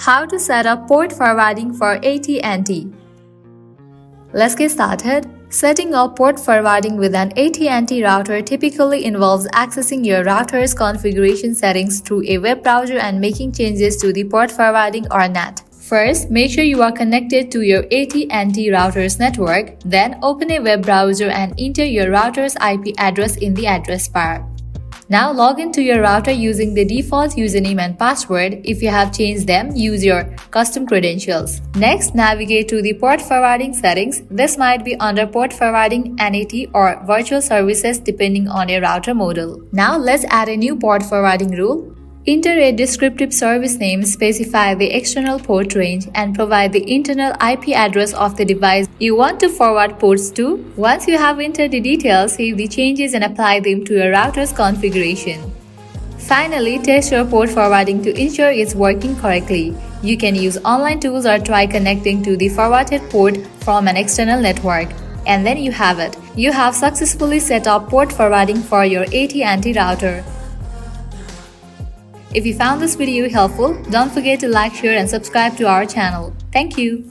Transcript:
How to set up port forwarding for AT&T. Let's get started. Setting up port forwarding with an AT&T router typically involves accessing your router's configuration settings through a web browser and making changes to the port forwarding or NAT. First, make sure you are connected to your AT&T router's network. Then, open a web browser and enter your router's IP address in the address bar. Now log into your router using the default username and password. If you have changed them, use your custom credentials. Next, navigate to the port forwarding settings. This might be under port forwarding, NAT, or virtual services depending on your router model. Now let's add a new port forwarding rule. Enter a descriptive service name, specify the external port range, and provide the internal IP address of the device you want to forward ports to. Once you have entered the details, save the changes and apply them to your router's configuration. Finally, test your port forwarding to ensure it's working correctly. You can use online tools or try connecting to the forwarded port from an external network. And then you have it. You have successfully set up port forwarding for your AT&T router. If you found this video helpful, don't forget to like, share and subscribe to our channel. Thank you.